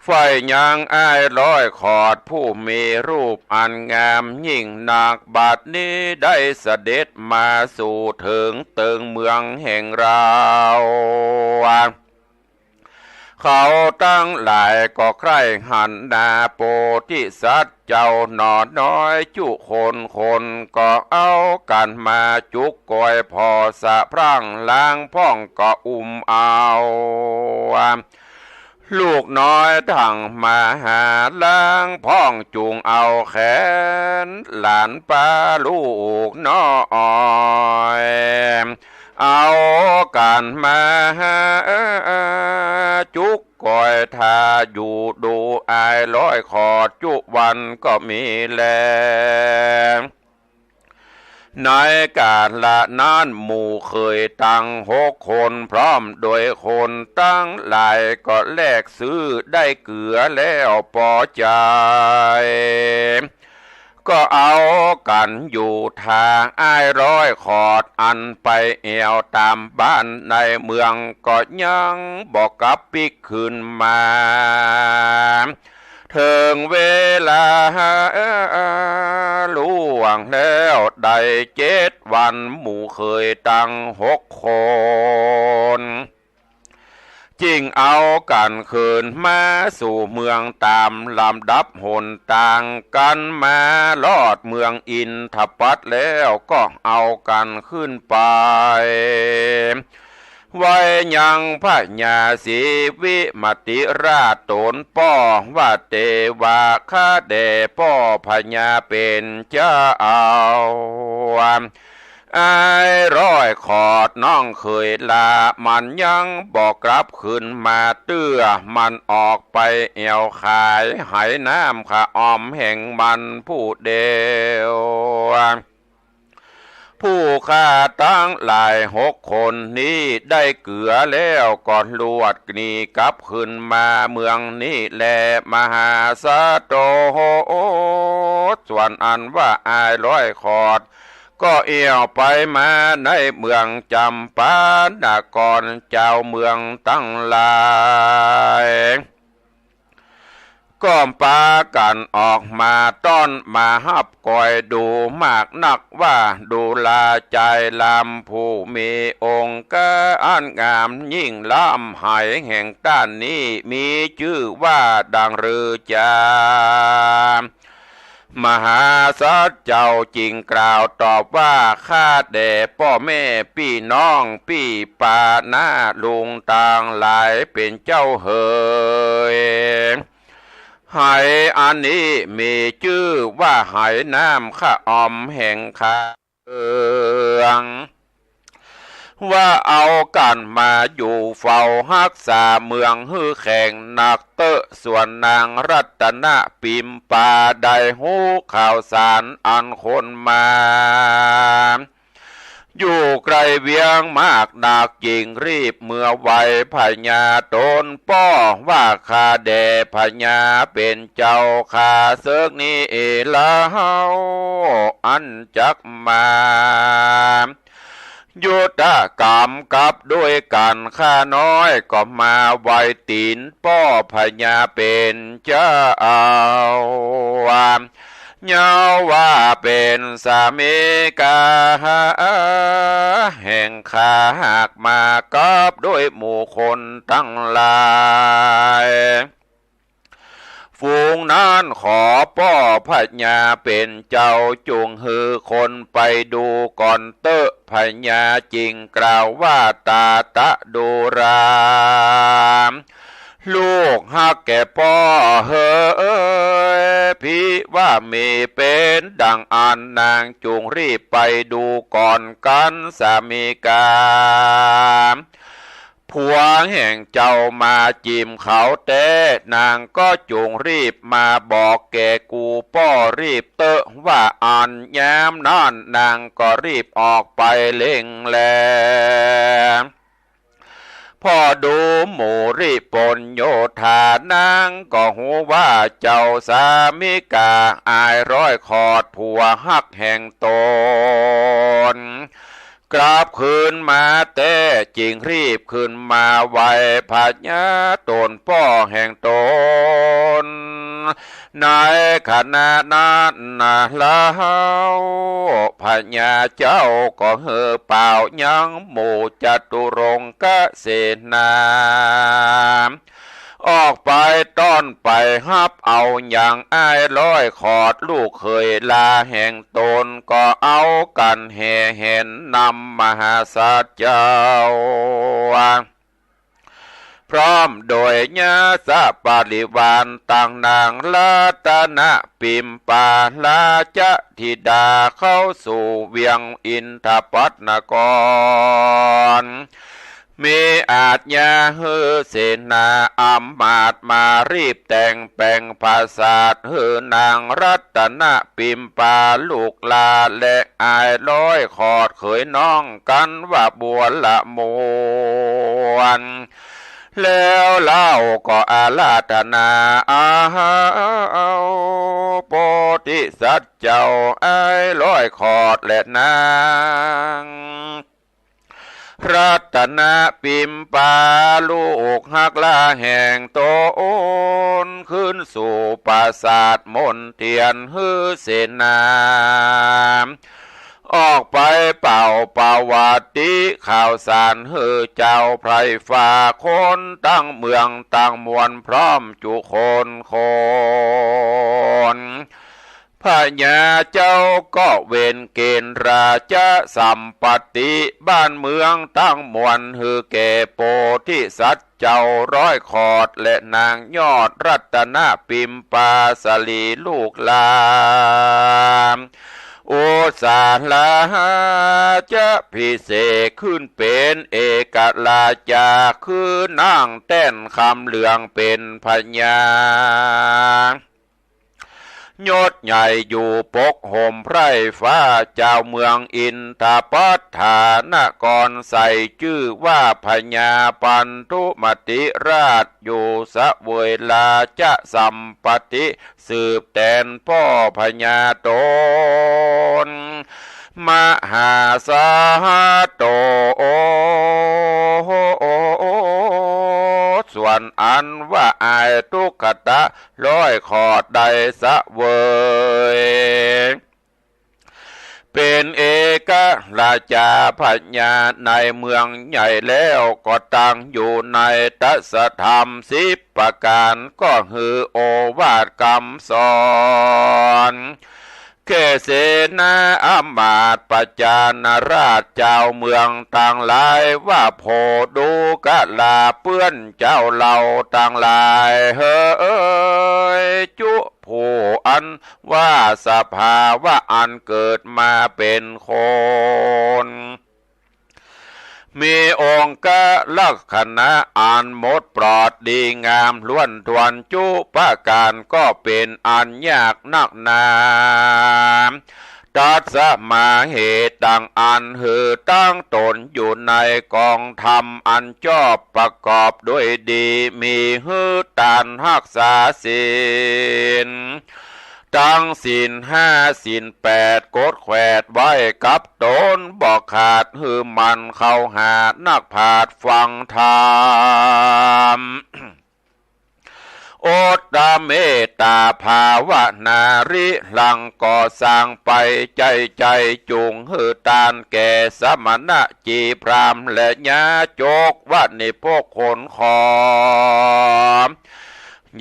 S4: ไฟยังอ้ายร้อยขอดผู้มีรูปอันงามยิ่งนักบัดนี้ได้เสด็จมาสู่ถึงเติงเมืองแห่งเราเขาตั้งหลายก็ใคร่หันนาโพธิสัตว์เจ้าหนอน้อยจุคนก็เอากันมาจุกก้อยพอสะพรั่งล้างพ่องก็อุ้มเอาลูกน้อยทั้งมาหาล้างพ่องจูงเอาแขนหลานป้าลูกน้อยเอากันมาจุกก้อยทาอยู่ดูอายร้อยขอดจุวันก็มีแลในการละนั้นหมู่เคยตั้ง6 คนพร้อมโดยคนตั้งหลายก็แลกซื้อได้เกลือแล้วพอใจก็เอากันอยู่ทางอ้ายร้อยขอดอันไปแอวตามบ้านในเมืองก็ยังบอกกับปิกขึ้นมาถึงเวลาล่วงแล้วได้7 วันหมู่เคยตั้ง6 คนจึงเอากันคืนมาสู่เมืองตามลำดับหนต่างกันมาลอดเมืองอินทปัตแล้วก็เอากันขึ้นไปไว้ยังพระญาสีวิมติราชตนป้อว่าเตวาคาเดป้อพญาเป็นเจ้าอายร้อยขอดน้องเคยลามันยังบอกกลับขึ้นมาเตื้อมันออกไปแอวขายหายน้ำข้าออมแห่งมันผู้เดียวผู้ฆ่าตั้งหลาย6 คนนี้ได้เกลือแล้วก่อนลวดหนีกลับขึ้นมาเมืองนี้แลมหาสะโตส่วนอันว่าอายร้อยขอดก็เอี่ยวไปมาในเมืองจำปานกรเจ้าเมืองตั้งหลายก็ปากันออกมาต้อนมาฮับก่อยดูมากนักว่าดูลาใจลำผู้มีองค์กอันงามยิ่งล้ำหายแห่งด้านนี้มีชื่อว่าดังรือจามหาสัจเจ้าจริงกล่าวตอบว่าข้าแด่พ่อแม่พี่น้องพี่ป่าหน้าลุงต่างหลายเป็นเจ้าเฮยหายอันนี้มีชื่อว่าหายน้ำข้าออมแห่งข้าเอืองว่าเอากันมาอยู่เฝ้ารักษาเมืองฮือแข่งนักเตอะส่วนนางรัตนปิมปาได้หูข่าวสารอันคนมา อยู่ไกลเวียงมากหนักจริงรีบเมื่อไหวพญาตนป้อว่าข้าแด่พญาเป็นเจ้าข้าเสกนี้ละเฮาอันจักมายุทธกรรมกับด้วยกันข้าน้อยก็มาไวตีนป้อพญาเป็นเจ้าเยาว่าเป็นสามีกาแห่งข้าหากมากับด้วยหมู่คนตั้งหลายฝูงนั้นขอป้อพญาเป็นเจ้าจุงฮือคนไปดูก่อนเตอะพญาจริงกล่าวว่าตาตะดูรามลูกฮักแก่พ่อเฮ้ยพี่ว่ามีเป็นดังอันนางจุงรีบไปดูก่อนกันสามีกาผัวแห่งเจ้ามาจิมเขาแต่นางก็จุงรีบมาบอกแก่กูป้อรีบเตอะว่าอันแย้มนั่นนางก็รีบออกไปเล่งแลพอดูหมู่รีปนโยธานางก็หูว่าเจ้าสามิกาอายร้อยขอดผัวฮักแห่งตนกราบคืนมาแต่จริงรีบขึ้นมาไหวพญาตนป้อแห่งตนในขณะนั้นแล้วพญาเจ้าก็เหือเป่ายังหมู่จตุรงกเสนาออกไปต้อนไปฮับเอาอย่างอ้ายร้อยขอดลูกเคยลาแห่งตนก็เอากันแห่เห็นนำมหาสัจเจ้าพร้อมโดยญาสะปาริวารต่างนางรัตนะปิมปาลาจะธิดาเข้าสู่เวียงอินทปัตนกรมีอาจญาเฮอเสนาอำมาตมารีบแต่งแปลงภาษาเฮอนางรัตนะปิมปาลูกลาและอายร้อยขอดเขยน้องกันว่าบัวละมวนแล้วเล่าก็อาลาธนาโพธิสัตว์เจ้าอายร้อยขอดและนางรัตนะปิมปาลูกฮักลาแห่งโตนขึ้นสู่ปราสาทมนเทียนฮือเสนาออกไปเป่าปาวาติข่าวสารเฮือเจ้าไพรฟ้าคนตั้งเมืองตั้งมวลพร้อมจุคนพญาเจ้าก็เวนเกณฑ์ราชสัมปติบ้านเมืองตั้งมวลฮือแก่โพธิสัตว์เจ้าร้อยขอดและนางยอดรัตนปิมปาสลีลูกลาโอสาลาจะพิเศษขึ้นเป็นเอกลาจาคือนั่งเต้นคำเหลืองเป็นพญายศใหญ่อยู่ปกห่มไพร่ฟ้าเจ้าเมืองอินทปัฏฐานกรใส่ชื่อว่าพญาปันธุมติราชอยู่สะเวยลาจะสัมปติสืบแทนพ่อพญาตนมหาสาโตส่วนอันว่าอายทุกขตะร้อยขอดใดสะเวยเป็นเอกราชาพญาในเมืองใหญ่แล้วก็ตั้งอยู่ในตัสธรรม10ประการก็คือโอวาทคำสอนเกเสนาอมาตย์ปจานราชเจ้าเมืองต่างหลายว่าโพดูกะลาเปื้อนเจ้าเหล่าต่างหลายเฮ้ยจุผู้อันว่าสภาวะอันเกิดมาเป็นคนมีองค์กะลักษณะอันหมดปลอดดีงามล้วนทวนจุปการก็เป็นอันยากนักหนา ตัดสมาเหตุดังอันหือตั้งตนอยู่ในกองธรรมอันชอบประกอบด้วยดีมีหือตานรักษาศีลตั้งศีลห้าศีลแปดกดแขวดไว้กับตนบอกขาดหือมันเข้าหานักผาดฟังธรรม โอตตะเมตตาภาวนาริหลังก่อสร้างไปใจจุงหือตานแก่สมณะจีพรามและญาโจกวัดในพวกคนขอ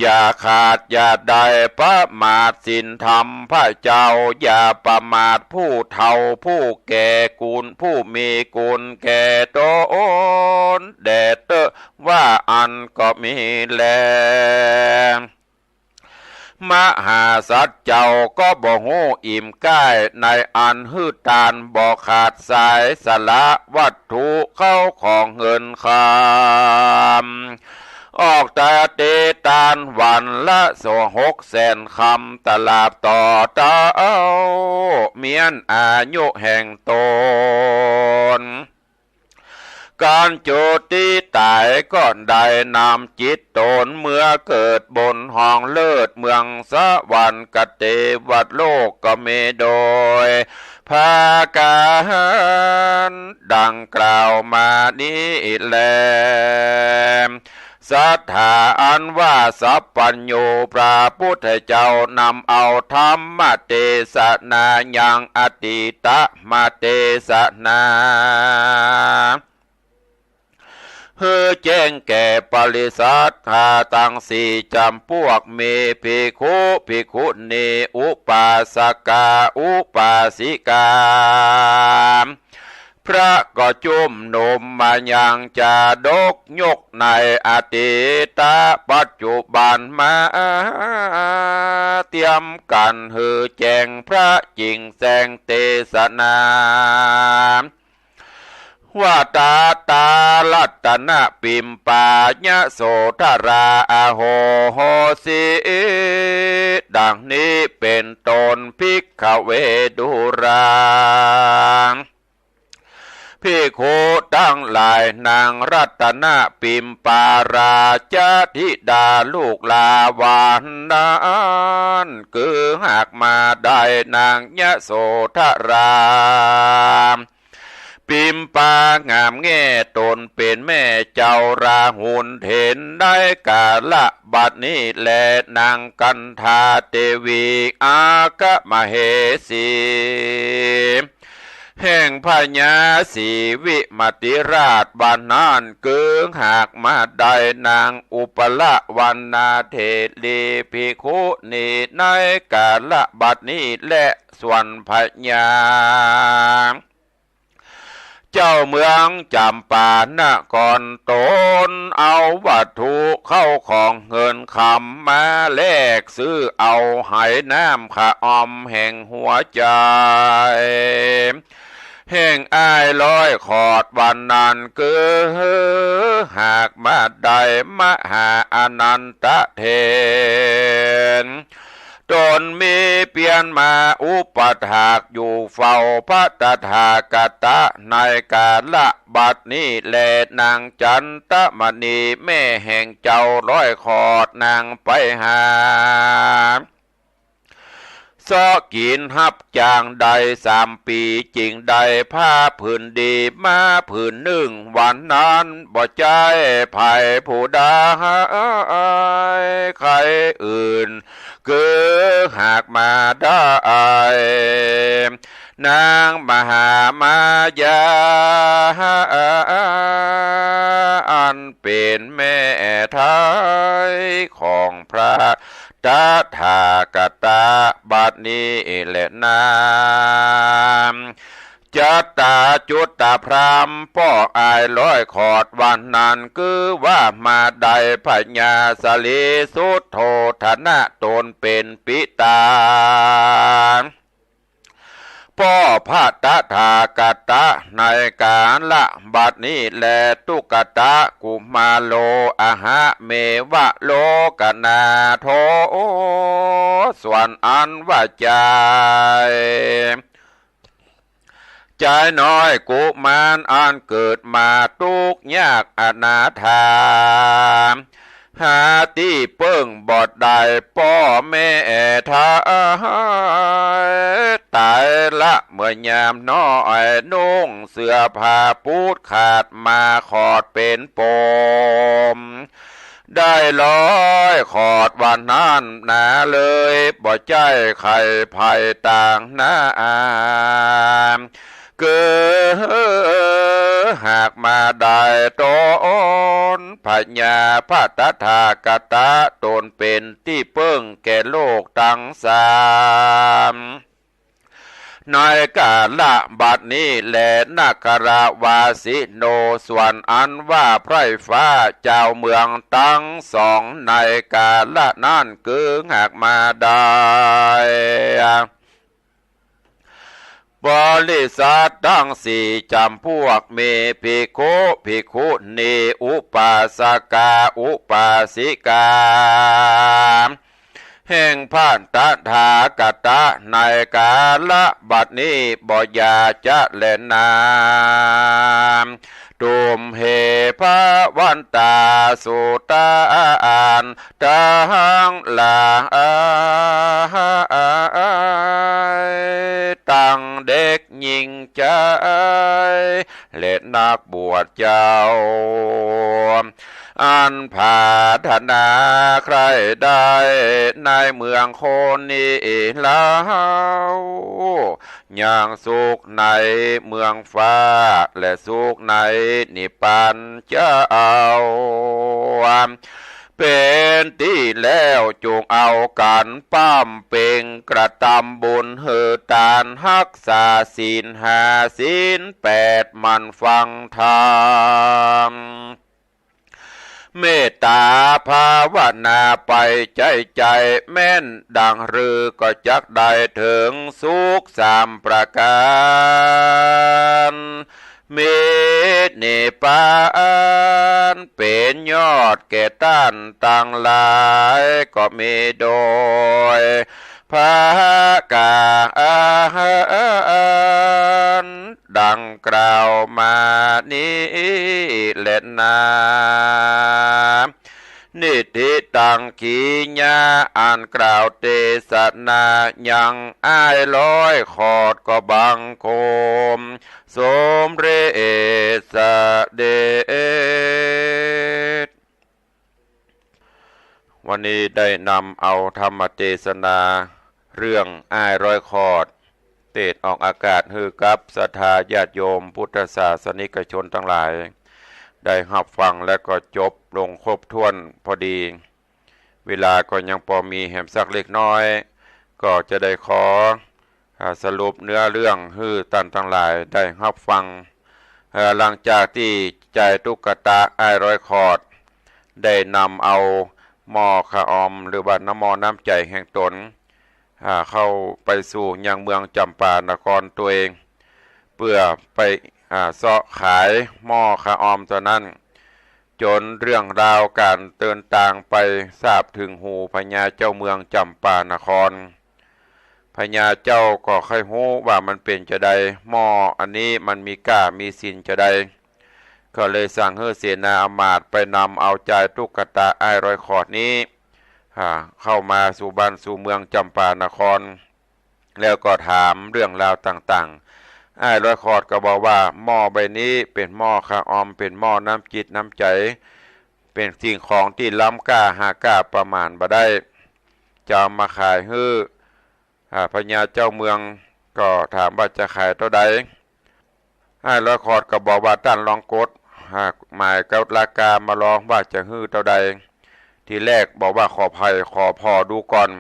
S4: อย่าขาดอย่าได้ประมาทศีลธรรมพระเจ้าอย่าประมาทผู้เฒ่าผู้แก่กุลผู้มีกุลแก่ตนแดดเตอว่าอันก็มีแลมหาสัจเจ้าก็บ่ฮู้อิ่มก้ายในอันหื้อตานบ่ขาดสายสละวัตถุเข้าของเงินคำออกแต่เตตานวันละ600,000 คำตลาบต่อเต้าเมียนอายุแห่งตนการโจตีตายก็ได้นำจิตตนเมื่อเกิดบนห้องเลิศเมืองสวรรค์กเตวัดโลกก็เมโดยภาการดังกล่าวมานี้แลสัทธาอันว่าสัพพัญโยพระพุทธเจ้านำเอาธรรมเทศนายังอติตะมาเทศนาเฮือแจ้งแก่ปริสัทธาตั้งสี่จำพวกเมภิกขุภิกขุณีอุปาสกาอุปาสิกาพระก็จุ่มนุมมายังจะดกยกในอดีตปัจจุบันมาเตรียมกันหือแจ้งพระจริงแสงเทศนาว่าตาลัตนะปิมปายะโสธราอาโหโหสิดังนี้เป็นตนภิกขเวดุราภิกขุตั้งหลายนางรัตนะปิมปาราชธิดาลูกลาวานนั้นคือหากมาได้นางยะโสธราปิมปางามแง่ตนเป็นแม่เจ้าราหุลเห็นได้กาละบัดนี้แลนางกันธาเทวีอากะมเหสีแห่งพญาสีวิมติราชบานนานเกืองหากมาได้นางอุปละวันนาเทลีภิกขุณีในกาละบัดนี้และส่วนพญาเจ้าเมืองจำปานครตนเอาวัตถุเข้าของเงินคำมาแลกซื้อเอาไหน้ำขะอมแห่งหัวใจแห่งอ้ายลอยขอดวันนั้นเกือหากมาได้มหาอนันตเทนตนมีเปลี่ยนมาอุปถากอยู่เฝ้าพระตถาคตในกาละบัดนี้แลนางจันตมณีแม่แห่งเจ้าร้อยขอดนางไปหาสอกินหับจางใด3 ปีจริงใดผ้าผืนดีมาผืนหนึ่งวันนั้นบ่ใจภัยผู้ใดใครอื่นคือหากมาได้นางมหามายาอันเป็นแม่ไทยของพระตถาคตบัดนี้แหละนามจัตตาจุตตาพรามพ่ออายร้อยขอดวันนั้นคือว่ามาได้พญาสลีสุทโธธนะตนเป็นปิตาพ่อพระตถาคตในกาละบัดนี้แลตุกตะกุมาโลอะหะเมวะโลกนาโทส่วนอันว่าใจ ใจน้อยกุมารอันเกิดมาทุกข์ยากอนาถาหาที่เปิ้งบอดได้พ่อแม่ทายตายละเมื่อยามน้อยนุ่งเสื้อผ้าปูดขาดมาขอดเป็นปมได้ร้อยขอดวันนั้นหนาเลยบ่ใจไข่ไผ่ต่างหน้าเกิดหากมาได้ตนพญาพระตถากตะตนเป็นที่เปิ้งแก่โลกทั้งสามในกาละบัดนี้แลนาคราวาสิโนส่วนอันว่าไพร่ฟ้าเจ้าเมืองทั้งสองในกาละนั่นคือหากมาได้บริษัททั้งสี่จำพวกเมภิกขุภิกขุณีอุปาสกาอุปาสิกาแห่งพานตถากตะในกาละบัดนี้บ่อยาจะเล่นน้ำตุมเหพระวันตาสุตานตังลาตั้งเด็กหญิงใจเล่นนักบวชเจ้าอันผาธนาใครได้ในเมืองโคนนี้แล้วอย่างสุขในเมืองฟ้าและสุขในนิพพานเจ้าเป็นที่แล้วจงเอากันป้ามเป่งกระทำบุญเฮตานรักษาศีลห้าศีลแปดมันฟังธรรมเมตตาภาวนาไปใจแม่นดังรือก็จักได้ถึงสุขสามประการเมตเนปานเป็นยอดแก่ต้านต่างหลายก็มีโดยพระกาดังกล่าวมานี้แหละนานิธิตังขีญาอ่านกล่าวเทศนายังอ้ายร้อยขอดก็บังคมสมเรศเดชวันนี้ได้นำเอาธรรมเทศนาเรื่องอ้ายร้อยขอดเทศออกอากาศฮือกับศรัทธาญาติโยมพุทธศาสนิกชนทั้งหลายได้รับฟังและก็จบลงครบถ้วนพอดีเวลาก็ยังพอมีแหมสักเล็กน้อยก็จะได้ขอสรุปเนื้อเรื่องฮือตันทั้งหลายได้รับฟังหลังจากที่ใจตุกตะอ้ายร้อยขอดได้นำเอาหม้อขอมหรือว่าน้ำมอน้ำใจแห่งตนเข้าไปสู่ยังเมืองจำปานครตัวเองเพื่อไปเสาะขายหม้อขอมตัวนั้นจนเรื่องราวการเดินทางไปทราบถึงหูพญาเจ้าเมืองจำปานครพญาเจ้าก็ค่อยหูว่ามันเป็นจะใดหม้ออันนี้มันมีก้ามีสินจะใดก็เลยสั่งให้เสนาอมาตย์ไปนำเอาใจตุกตะอ้ายร้อยขอดนี้เข้ามาสู่บ้านสู่เมืองจำปานครแล้วก็ถามเรื่องราวต่างๆอ้ายร้อยขอดก็บอกว่าหม้อใบนี้เป็นหม้อขอมเป็นหม้อน้ำจิตน้ำใจเป็นสิ่งของที่ล้ำค่าหาค่าประมาณบ่ได้จะมาขายให้พญาเจ้าเมืองก็ถามว่าจะขายเท่าใดอ้ายร้อยขอดก็บอกว่าท่านลองกดหมายกับราคามาลองว่าจะฮื้อเท่าใดทีแรกบอกว่าขอภัยขอพอดูก่อน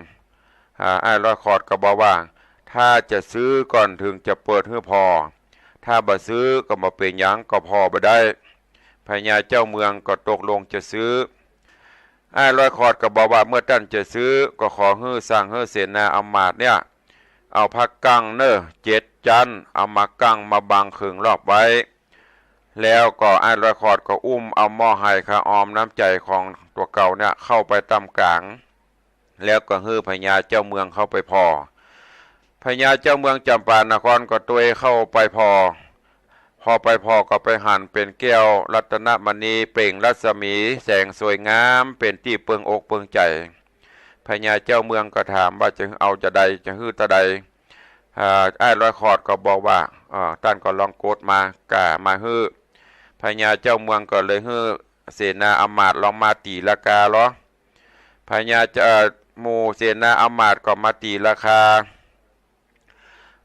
S4: อ้ายร้อยขอดก็บอกว่าถ้าจะซื้อก่อนถึงจะเปิดให้พอถ้าบ่ซื้อก็มาเป็นหยังก็พอบ่ได้พญาเจ้าเมืองก็ตกลงจะซื้ออ้ายร้อยขอดก็บอกว่าเมื่อท่านจะซื้อก็ขอให้สั่งให้เสนาอมาตย์เนี่ยเอาพักกัง7 จันเอามากังมาบังขึงรอบไว้แล้วก็อ้ายร้อยขอดก็อุ้มเอาหม้อไห้ขอมน้ำใจของตัวเก่าเนี่ยเข้าไปตำกลางแล้วก็ฮื้อพญาเจ้าเมืองเข้าไปพอพ พญาเจ้าเมืองจำปานครก็ตัวเข้าไปพอไปพอก็ไปหั่นเป็นแก้วรัตนมณีเปล่งรัศมีแสงสวยงามเป็นที่เปิงอกเปิงใจพญาเจ้าเมืองก็ถามว่าจะเอาจะใดจะฮื้อตะใดอ้ายร้อยขอดก็บอกว่าท่านก็ลองโกดมากะมาฮื้อพญาเจ้าเมืองก็เลยฮื้อเสนาอำมาตย์ลองมาตีราคาเหรอพญาจะหมู่เสนาอำมาตย์ก็มาตีราคา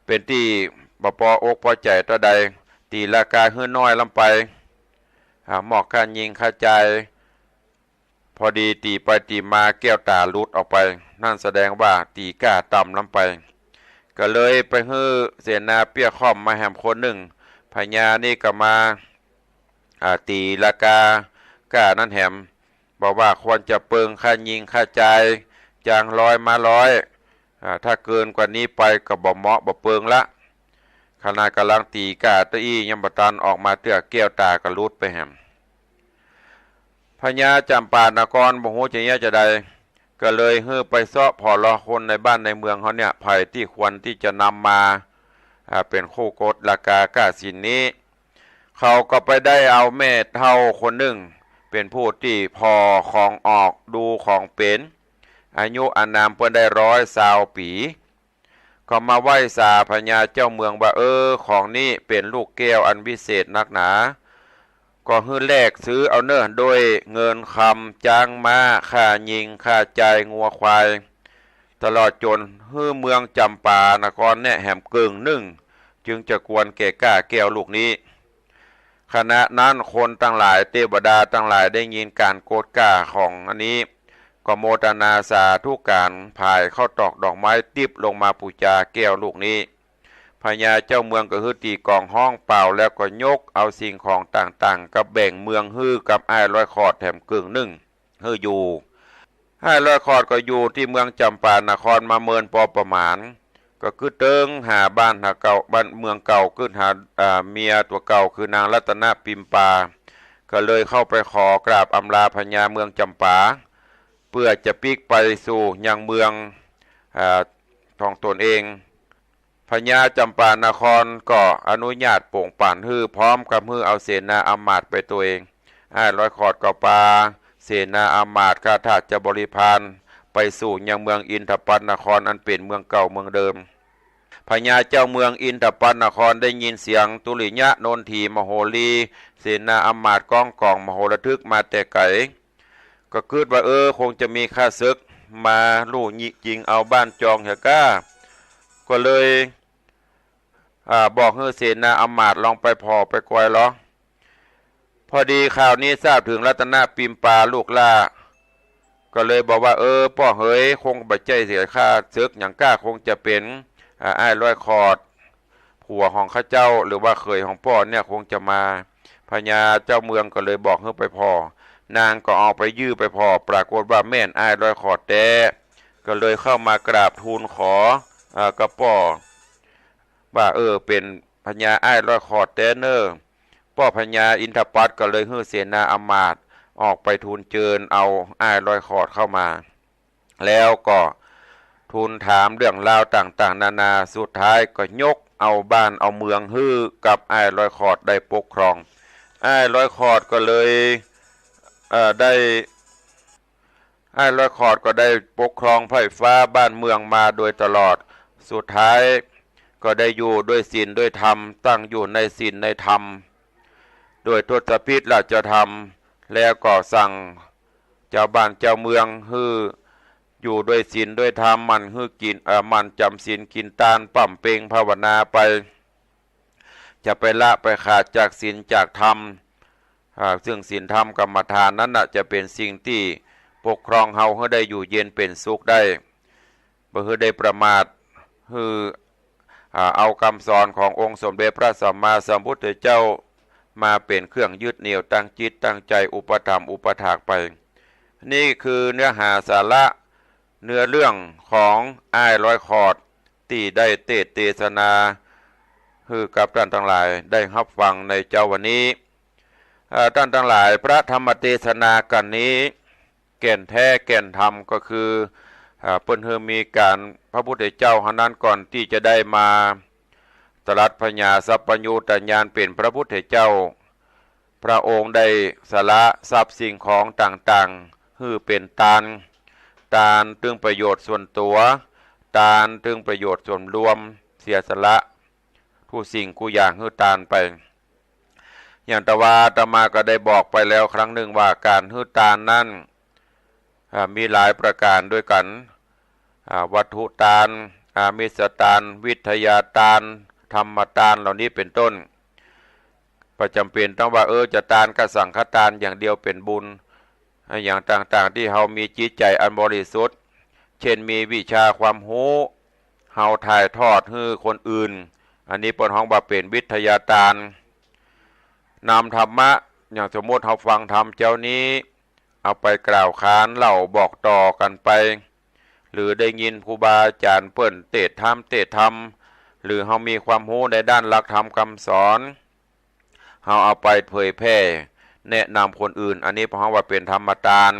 S4: เป็นที่บ่พออกพอใจตะใดตีราคาฮื้อน้อยลำไปหมอกการยิงค่าใจพอดีตีไปตีมาแก้วตาลุดออกไปนั่นแสดงว่าตีก้าต่ำลำไปก็เลยไปฮื้อเสนาเปี้ยค่อมมาแหมคนหนึ่งพญานี่ก็มาตีราคาก้านั่นแหมบอกว่าควรจะเปิงค่ายิงค่าใจจางร้อยมาร้อยถ้าเกินกว่านี้ไปก็บ่เหมาะบ่เปิงละขณะกำลังตีกาตะอี้ยมบตันออกมาเตื้อแก้วตากระลุดไปแหมพญาจำปานครบ่ฮู้จะแย่จะใดก็เลยฮื้อไปเสาะพอรอคนในบ้านในเมืองเขาเนี่ยไผ่ที่ควรที่จะนำมาเป็นคู่กฎราคากาสินนี้เขาก็ไปได้เอาแม่เฒ่าคนหนึ่งเป็นผู้ที่พอของออกดูของเป็นอายุอานามเพิ่นได้120 ปีก็มาไหว้สาพญาเจ้าเมืองว่าของนี้เป็นลูกแก้วอันวิเศษนักหนาก็ฮื้อแลกซื้อเอาเนิ่นโดยเงินคำจ้างม้าค่ายิงค่าจ่ายงัวควายตลอดจนฮื้อเมืองจำปานครเนี่ยแหมเกิงนึ่งจึงจะกวนแก่ก้าแก้วลูกนี้ขณะนั้นคนตั้งหลายเทวดาตั้งหลายได้ยินการโกรธก้าของอันนี้ก็โมทนาสาธุการพายเข้าตอกดอกไม้ติบลงมาปูจาแก้วลูกนี้พญาเจ้าเมืองก็ฮื้อตีกองห้องเป่าแล้วก็ยกเอาสิ่งของต่างๆกับแบ่งเมืองฮื้อกับอ้ายร้อยขอดแถมกึ่งหนึ่งฮื้ออยู่อ้ายร้อยขอดก็อยู่ที่เมืองจำปานครมาเมินพอประมาณก็คือเติงหาบ้านหาเก่าบ้านเมืองเก่าขึ้นหาเมียตัวเก่าคือนางรัตนปิมปาก็เลยเข้าไปขอกราบอำลาพญาเมืองจำปาเพื่อจะปิกไปสู่ยังเมืองท้องตนเองพญาจำปานครก็อนุญาตโป่งป่านฮื้อพร้อมกับฮื้อเอาเสนาอำมาตย์ไปตัวเองอ้ายร้อยขอดก็ปาเสนาอำมาตย์ข้าทาสจะบริพารไปสู่ยังเมืองอินทปัตนครอันเป็นเมืองเก่าเมืองเดิมพญาเจ้าเมืองอินทปัตนครได้ยินเสียงตุลิยะโนนทีมโหรีเสนาอำมาตย์ก้องกองมโหระทึกมาแต่ไกลก็คิดว่าคงจะมีข้าศึกมาลู่ยิงเอาบ้านจองเฮก้าก็เลยบอกให้เสนาอำมาตย์ลองไปพอไปกวยล้อพอดีข่าวนี้ทราบถึงรัตนปิมปาลูกล่าก็เลยบอกว่าพ่อเฮยคงบัดใจเสียค่าศึกอย่างกล้าคงจะเป็นอ้ายร้อยขอดผัวของข้าเจ้าหรือว่าเคยของพ่อเนี่ยคงจะมาพญาเจ้าเมืองก็เลยบอกให้ไปพอนางก็เอาไปยื้อไปพอปรากฏว่าแม่นอ้ายร้อยขอดแต่ก็เลยเข้ามากราบทูลขอกระป๋อว่าเป็นพญาอ้ายร้อยขอดแต่เนอพ่อพญาอินทปัตก็เลยฮื้อเสนาอำมาตย์ออกไปทูลเจิญเอาอ้ายร้อยขอดเข้ามาแล้วก็ทูลถามเรื่องราวต่างๆนานาสุดท้ายก็ยกเอาบ้านเอาเมืองฮื้อกับอ้ายร้อยขอดได้ปกครองอ้ายร้อยขอดก็เลยได้อ้ายร้อยขอดก็ได้ปกครองไผ่ฟ้าบ้านเมืองมาโดยตลอดสุดท้ายก็ได้อยู่ด้วยศีลด้วยธรรมตั้งอยู่ในศีลในธรรมโดยทศพิธราชธรรมแล้วก็สั่งเจ้าบ้านเจ้าเมืองฮื้ออยู่ด้วยศีลด้วยธรรมมันฮื้อกินมันจำศีลกินตานปั่มเปงภาวนาไปจะไปละไปขาดจากศีลจากธรรมซึ่งศีลธรรมกรรมฐานนั้นจะเป็นสิ่งที่ปกครองเฮาให้ได้อยู่เย็นเป็นสุขได้บ่ให้ได้ประมาทฮือเอาคำสอนขององค์สมเด็จพระสัมมาสัมพุทธเจ้ามาเป็นเครื่องยึดเหนี่ยวตั้งจิตตั้งใจอุปถัมภ์อุปถากไปนี่คือเนื้อหาสาระเนื้อเรื่องของอ้ายร้อยขอดที่ได้เทศนาคือกับท่านทั้งหลายได้รับฟังในเจ้าวันนี้ท่านทั้งหลายพระธรรมเทศนากันนี้แก่นแท้แก่นธรรมก็คือ เปิ้นเฮมีการพระพุทธเจ้าหานั้นก่อนที่จะได้มาตรัสพญาสัพพญูตญาณเป็นพระพุทธเจ้าพระองค์ได้สละทรัพย์สิ่งของต่างๆฮือเป็นทานถึงประโยชน์ส่วนตัวทานถึงประโยชน์ส่วนรวมเสียสละทุกสิ่งกูอย่างฮือทานไปอย่างตะวาตมาก็ได้บอกไปแล้วครั้งหนึ่งว่าการฮือทานนั้นมีหลายประการด้วยกันวัตถุทานอามิสทานวิทยาทานธรรมทานเหล่านี้เป็นต้นประจำเป็นต้องว่าจะทานกสังฆทานอย่างเดียวเป็นบุญอย่างต่างๆที่เฮามีจิตใจอันบริสุทธิ์เช่นมีวิชาความรู้เฮาถ่ายทอดให้คนอื่นอันนี้เป็นห้องว่าเป็นวิทยาทานนำธรรมะอย่างสมมติเฮาฟังธรรมเจ้านี้เอาไปกล่าวค้านเล่าบอกต่อกันไปหรือได้ยินครูบาอาจารย์เปิ้นเทศธรรมหรือเฮามีความรู้ในด้านหลักธรรมคำสอนเฮาเอาไปเผยแพร่แนะนำคนอื่นอันนี้เพราะว่าเป็นธรรมทาน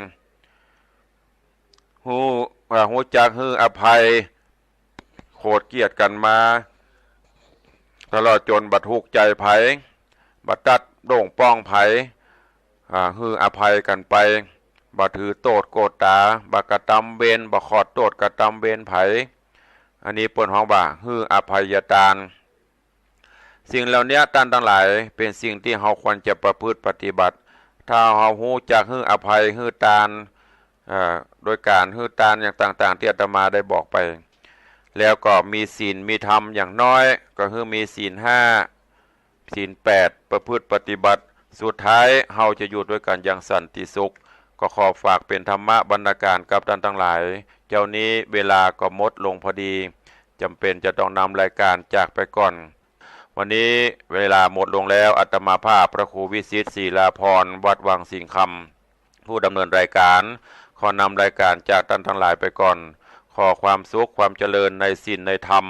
S4: หูจักฮืออภัยโคตรเกลียดกันมาตลอดจนบัดทุกข์ใจไผบัดตัดโด่งป้องไผฮืออภัยกันไปบ่ถือโทษโกรธตาบ่กระทำเวรบ่ขอโทษกระทำเวรไผอันนี้เปิ้นฮ้องว่าฮืออภัยทานสิ่งเหล่านี้ท่านทั้งหลายเป็นสิ่งที่เฮาควรจะประพฤติปฏิบัติถ้าเฮาฮู้จักฮืออภัยฮือทานโดยการฮือทานอย่างต่างๆที่อาตมาได้บอกไปแล้วก็มีศีลมีธรรมอย่างน้อยก็คือมีศีล5ศีล8ประพฤติปฏิบัติสุดท้ายเฮาจะอยู่ด้วยกันอย่างสันติสุขก็ขอฝากเป็นธรรมะบรรณาการกับท่านทั้งหลายเจ้านี้เวลาก็หมดลงพอดีจำเป็นจะต้องนำรายการจากไปก่อนวันนี้เวลาหมดลงแล้วอาตมาภาพพระครูวิสิตศรีลาภรณ์วัดวังสิงห์คำผู้ดำเนินรายการขอนำรายการจากท่านทั้งหลายไปก่อนขอความสุขความเจริญในศีลในธรรม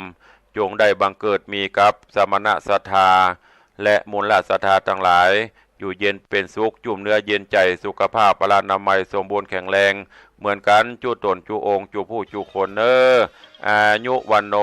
S4: จงได้บังเกิดมีกับสมณศรัทธาและมูลศรัทธาทั้งหลายอยู่เย็นเป็นสุขจุ่มเนื้อเย็นใจสุขภาพพลานามัยสมบูรณ์แข็งแรงเหมือนกันจูตนจูองค์จูผู้จูคนอายุวันโน